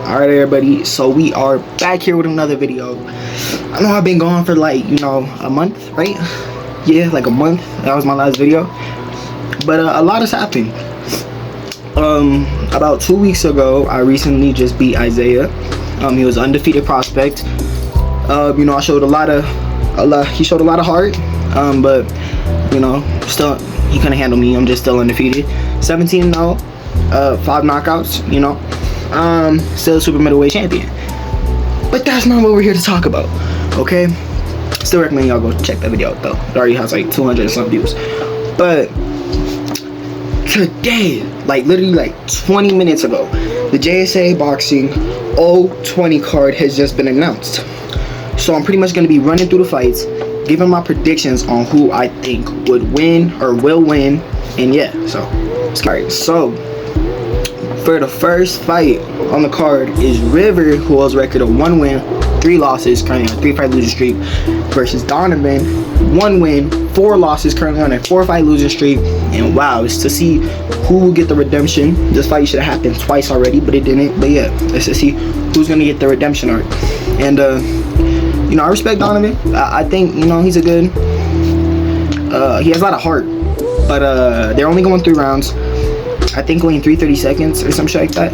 Alright everybody, so we are back here with another video. I know I've been gone for like, a month, right? Yeah, like a month. That was my last video. But a lot has happened. About 2 weeks ago, I recently just beat Isaiah. He was an undefeated prospect. I showed he showed a lot of heart. But still he couldn't handle me. I'm just still undefeated. 17-0, 5 knockouts, still a super middleweight champion. But that's not what we're here to talk about, okay? Still recommend y'all go check that video out though. It already has like 200 and some views. But today, like literally like 20 minutes ago, the JSAA boxing 020 card has just been announced. So I'm pretty much going to be running through the fights, giving my predictions on who I think would win or will win, and yeah, so alright. So for the first fight on the card is River, who holds a record of 1 win, 3 losses, currently on a 3-fight losing streak, versus Donovan, 1 win, 4 losses, currently on a 4-fight losing streak. And wow, it's to see who will get the redemption. This fight should have happened twice already, but it didn't. But yeah, it's to see who's gonna get the redemption arc. And I respect Donovan. I think he's a good. He has a lot of heart, but they're only going 3 rounds. I think only 3:30 seconds or some shit like that.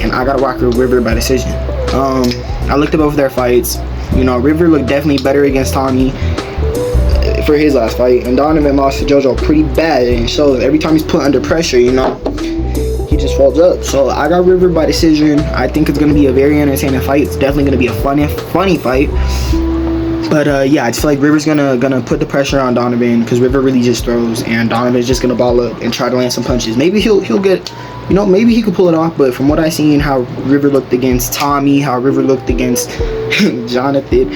And I gotta rock with River by decision. I looked at both of their fights. River looked definitely better against Tommy for his last fight, and Donovan lost to JoJo pretty bad, and shows every time he's put under pressure, he just folds up. So I got River by decision. I think it's gonna be a very entertaining fight. It's definitely gonna be a funny fight. But yeah, I just feel like River's gonna put the pressure on Donovan, because River really just throws, and Donovan's just gonna ball up and try to land some punches. Maybe he'll get, maybe he could pull it off. But from what I seen, how River looked against Tommy, how River looked against Jonathan,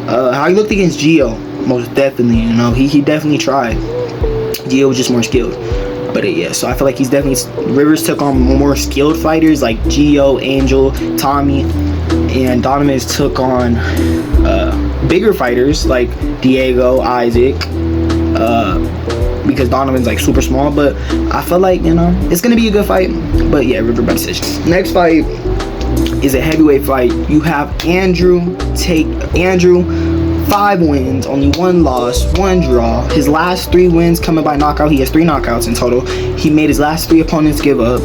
how he looked against Gio, most definitely. He definitely tried. Gio was just more skilled. But yeah, so I feel like Rivers took on more skilled fighters like Gio, Angel, Tommy, and Donovan's took on bigger fighters like Diego, Isaac, because Donovan's like super small. But I feel like it's gonna be a good fight. But yeah, River by decision. Next fight is a heavyweight fight. You have Andrew, 5 wins, only 1 loss, 1 draw. His last 3 wins coming by knockout. He has 3 knockouts in total. He made his last 3 opponents give up,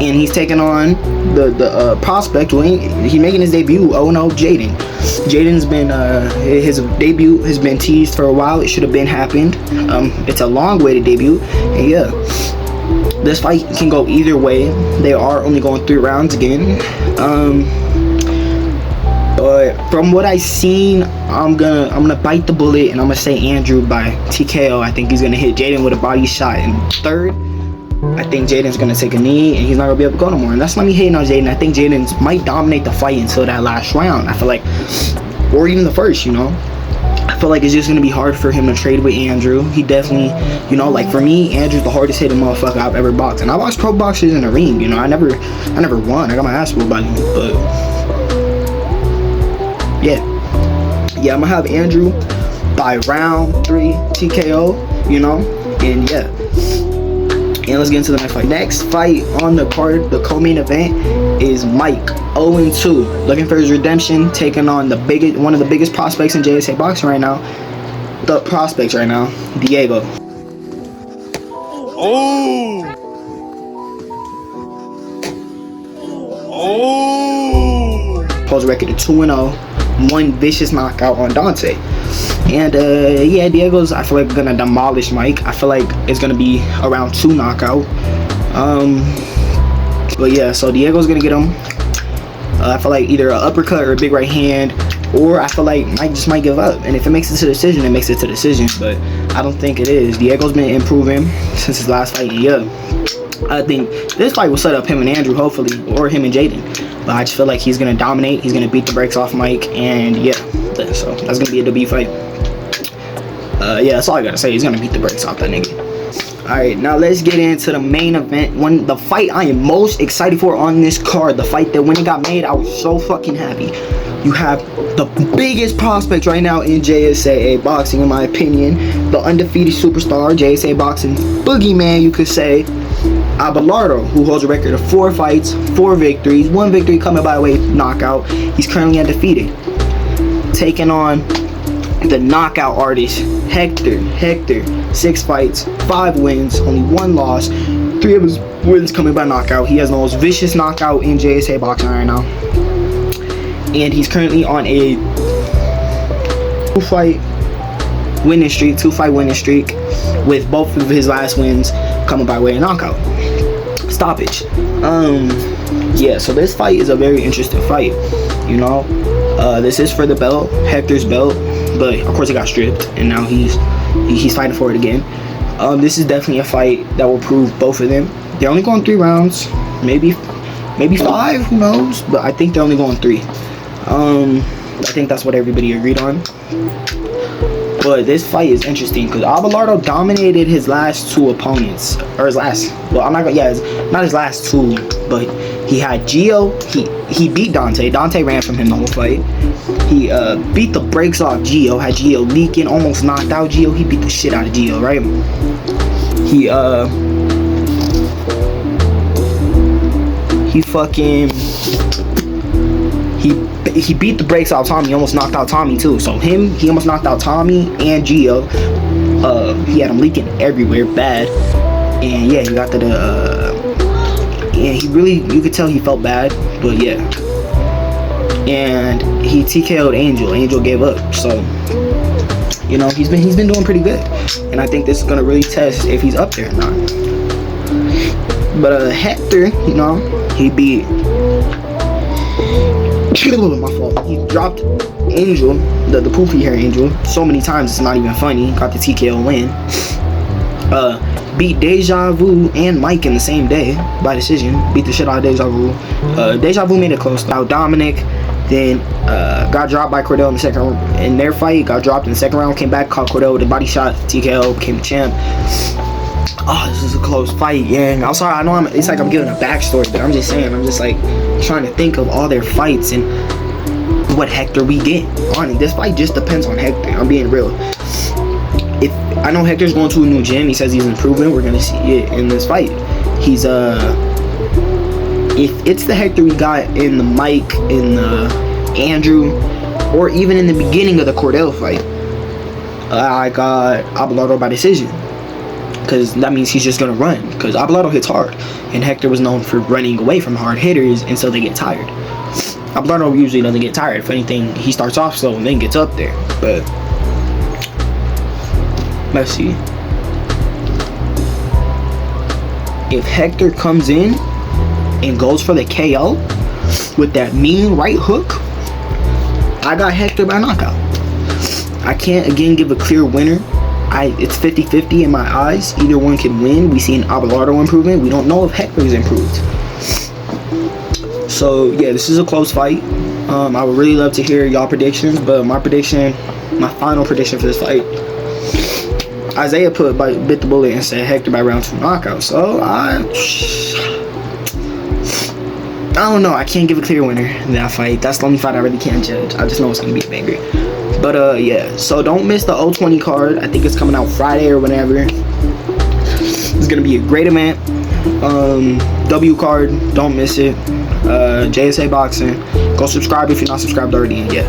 and he's taking on the prospect. He's making his debut. Oh no, Jaden. Jaden's been his debut has been teased for a while. It should have been happened. It's a long way to debut, and yeah, this fight can go either way. They are only going 3 rounds again. But from what I've seen, I'm gonna bite the bullet, and I'm gonna say Andrew by TKO. I think he's gonna hit Jaden with a body shot in 3rd. I think Jaden's gonna take a knee, and he's not gonna be able to go no more. And that's not me hating on Jaden. I think Jaden might dominate the fight until that last round. I feel like, or even the first. I feel like it's just gonna be hard for him to trade with Andrew. He definitely, like for me, Andrew's the hardest hitting motherfucker I've ever boxed. And I boxed pro boxers in the ring. I never won. I got my ass whooped by him, but. Yeah, I'm gonna have Andrew by round 3 TKO, and yeah. And let's get into the next fight. Next fight on the card, the co-main event, is Mike, 0-2, looking for his redemption, taking on one of the biggest prospects in JSAA boxing right now. Diego. Holds a record of 2-0. 1 vicious knockout on Dante. And yeah, Diego's, I feel like, gonna demolish Mike. I feel like it's gonna be around 2 knockout. But yeah, so Diego's gonna get him. I feel like either an uppercut or a big right hand, or I feel like Mike just might give up. And if it makes it to decision, it makes it to decision. But I don't think it is. Diego's been improving since his last fight. Yeah, I think this fight will set up him and Andrew, hopefully, or him and Jaden. But I just feel like he's gonna dominate. He's gonna beat the brakes off Mike, and yeah, so that's gonna be a debut fight. Yeah, that's all I gotta say. He's gonna beat the brakes off that nigga. Alright, now let's get into the main event. The fight I am most excited for on this card. The fight that when it got made, I was so fucking happy. You have the biggest prospect right now in JSAA boxing, in my opinion. The undefeated superstar, JSAA boxing boogeyman, you could say. Abelardo, who holds a record of 4 fights, 4 victories. 1 victory coming by way of knockout. He's currently undefeated. Taking on the knockout artist, Hector. 6 fights, 5 wins, only 1 loss. 3 of his wins coming by knockout. He has the most vicious knockout in JSAA boxing right now. And he's currently on a 2-fight winning streak, with both of his last wins coming by way of knockout. Stoppage. Yeah, so this fight is a very interesting fight. You know, this is for the belt, Hector's belt, but of course he got stripped, and now he's fighting for it again. This is definitely a fight that will prove both of them. They're only going 3 rounds, maybe 5, who knows? But I think they're only going 3. I think that's what everybody agreed on. But this fight is interesting because Abelardo dominated his last 2 opponents, or his last. Well, I'm not gonna. Yeah, not his last 2, but he had Gio. He beat Dante. Dante ran from him the whole fight. He beat the brakes off Gio. Had Gio leaking, almost knocked out Gio. He beat the shit out of Gio, right? He beat the brakes off Tommy. He almost knocked out Tommy too. So he almost knocked out Tommy and Gio. He had him leaking everywhere, bad. And yeah, he got to and he really, you could tell he felt bad, but yeah. And he TKO'd Angel. Angel gave up. So, you know, he's been doing pretty good. And I think this is gonna really test if he's up there or not. But Hector, you know, he beat. My fault. He dropped Angel, the poofy hair Angel, so many times it's not even funny. Got the TKO win. Beat Deja Vu and Mike in the same day by decision. Beat the shit out of Deja Vu. Deja Vu made it close. Now Dominic then got dropped by Cordell in the second round. In their fight, got dropped in the second round. Came back, caught Cordell with a body shot. TKO, became the champ. Oh, this is a close fight, gang. I'm sorry, I know it's like I'm giving a backstory, but I'm just saying, I'm just like trying to think of all their fights and what Hector we get on it. This fight just depends on Hector. I'm being real. If I know Hector's going to a new gym, he says he's improving. We're gonna see it in this fight. He's if it's the Hector we got in the Mike, in the Andrew, or even in the beginning of the Cordell fight, I got Abelardo by decision. Because that means he's just going to run. Because Abelardo hits hard. And Hector was known for running away from hard hitters until they get tired. Abelardo usually doesn't get tired. If anything, he starts off slow and then gets up there. But let's see. If Hector comes in and goes for the KO with that mean right hook, I got Hector by knockout. I can't, again, give a clear winner. It's 50-50 in my eyes. Either one can win. We see an Abelardo improvement. We don't know if Hector's improved. So yeah, this is a close fight. I would really love to hear y'all predictions, but my final prediction for this fight, Isaiah bit the bullet and said Hector by round 2 knockout. So I don't know. I can't give a clear winner in that fight. That's the only fight I really can't judge. I just know it's gonna be a banger. But yeah, so don't miss the 020 card. I think it's coming out Friday or whenever. It's gonna be a great event. W card, don't miss it. JSAA boxing. Go subscribe if you're not subscribed already. And yeah.